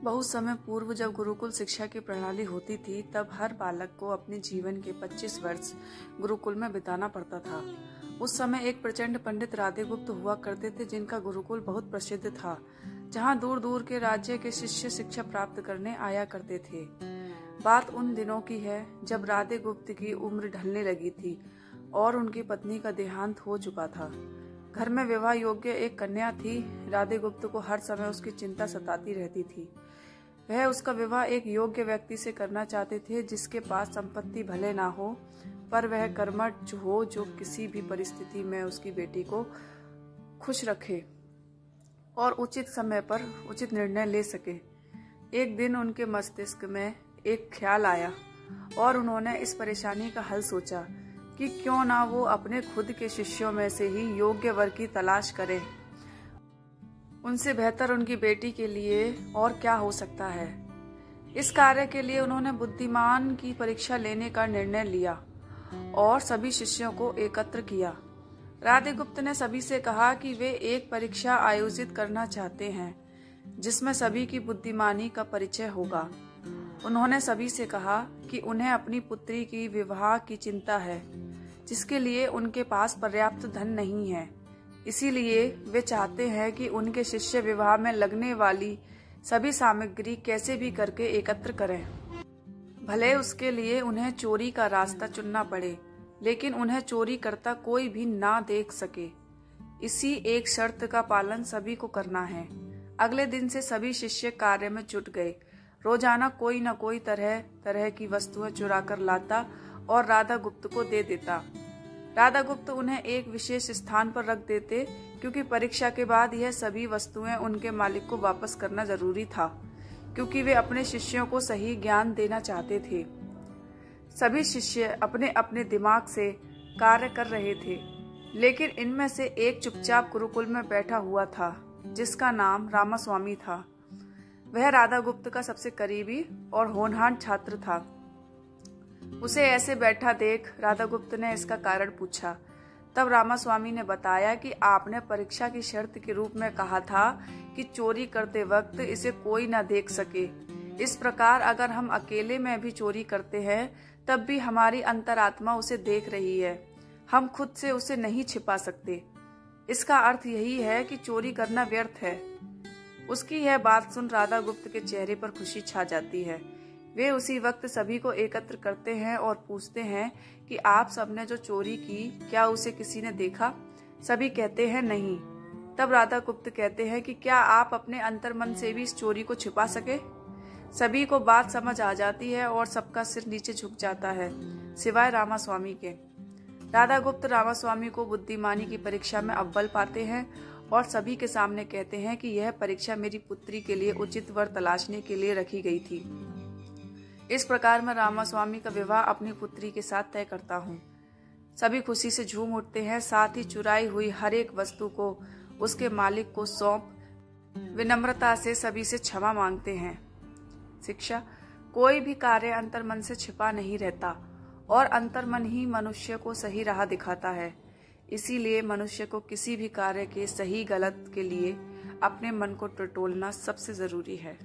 बहुत समय पूर्व जब गुरुकुल शिक्षा की प्रणाली होती थी, तब हर बालक को अपने जीवन के 25 वर्ष गुरुकुल में बिताना पड़ता था। उस समय एक प्रचंड पंडित राधेगुप्त हुआ करते थे, जिनका गुरुकुल बहुत प्रसिद्ध था, जहाँ दूर दूर के राज्य के शिष्य शिक्षा प्राप्त करने आया करते थे। बात उन दिनों की है जब राधेगुप्त की उम्र ढलने लगी थी और उनकी पत्नी का देहांत हो चुका था। घर में विवाह योग्य एक कन्या थी। राधेगुप्त को हर समय उसकी चिंता सताती रहती थी। वह उसका विवाह एक योग्य व्यक्ति से करना चाहते थे, जिसके पास संपत्ति भले ना हो, पर वह कर्मठ हो, जो किसी भी परिस्थिति में उसकी बेटी को खुश रखे और उचित समय पर उचित निर्णय ले सके। एक दिन उनके मस्तिष्क में एक ख्याल आया और उन्होंने इस परेशानी का हल सोचा कि क्यों ना वो अपने खुद के शिष्यों में से ही योग्य वर की तलाश करें। उनसे बेहतर उनकी बेटी के लिए और क्या हो सकता है। इस कार्य के लिए उन्होंने बुद्धिमान की परीक्षा लेने का निर्णय लिया और सभी शिष्यों को एकत्र किया। राधेगुप्त ने सभी से कहा कि वे एक परीक्षा आयोजित करना चाहते हैं, जिसमें सभी की बुद्धिमानी का परिचय होगा। उन्होंने सभी से कहा कि उन्हें अपनी पुत्री की विवाह की चिंता है, जिसके लिए उनके पास पर्याप्त धन नहीं है। इसीलिए वे चाहते हैं कि उनके शिष्य विवाह में लगने वाली सभी सामग्री कैसे भी करके एकत्र करें। भले उसके लिए उन्हें चोरी का रास्ता चुनना पड़े, लेकिन उन्हें चोरी करता कोई भी ना देख सके। इसी एक शर्त का पालन सभी को करना है। अगले दिन से सभी शिष्य कार्य में जुट गए। रोजाना कोई न कोई तरह तरह की वस्तुएं चुरा कर लाता और राधागुप्त को दे देता। राधागुप्त उन्हें एक विशेष स्थान पर रख देते, क्योंकि परीक्षा के बाद यह सभी वस्तुएं उनके मालिक को वापस करना जरूरी था, क्योंकि वे अपने शिष्यों को सही ज्ञान देना चाहते थे। सभी शिष्य अपने अपने दिमाग से कार्य कर रहे थे, लेकिन इनमें से एक चुपचाप गुरुकुल में बैठा हुआ था, जिसका नाम रामास्वामी था। वह राधागुप्त का सबसे करीबी और होनहार छात्र था। उसे ऐसे बैठा देख राधागुप्त ने इसका कारण पूछा। तब रामास्वामी ने बताया कि आपने परीक्षा की शर्त के रूप में कहा था कि चोरी करते वक्त इसे कोई न देख सके। इस प्रकार अगर हम अकेले में भी चोरी करते हैं, तब भी हमारी अंतरात्मा उसे देख रही है। हम खुद से उसे नहीं छिपा सकते। इसका अर्थ यही है कि चोरी करना व्यर्थ है। उसकी यह बात सुन राधागुप्त के चेहरे पर खुशी छा जाती है। वे उसी वक्त सभी को एकत्र करते हैं और पूछते हैं कि आप सबने जो चोरी की, क्या उसे किसी ने देखा? सभी कहते हैं नहीं। तब राधागुप्त कहते हैं कि क्या आप अपने अंतर्मन से भी इस चोरी को छिपा सके? सभी को बात समझ आ जाती है और सबका सिर नीचे झुक जाता है, सिवाय रामास्वामी के। राधागुप्त रामास्वामी को बुद्धिमानी की परीक्षा में अव्वल पाते हैं और सभी के सामने कहते हैं कि यह परीक्षा मेरी पुत्री के लिए उचित वर तलाशने के लिए रखी गई थी। इस प्रकार मैं रामास्वामी का विवाह अपनी पुत्री के साथ तय करता हूँ। सभी खुशी से झूम उठते हैं। साथ ही चुराई हुई हर एक वस्तु को उसके मालिक को सौंप विनम्रता से सभी से क्षमा मांगते हैं। शिक्षा: कोई भी कार्य अंतर्मन से छिपा नहीं रहता और अंतर्मन ही मनुष्य को सही राह दिखाता है। इसीलिए मनुष्य को किसी भी कार्य के सही गलत के लिए अपने मन को टटोलना सबसे जरूरी है।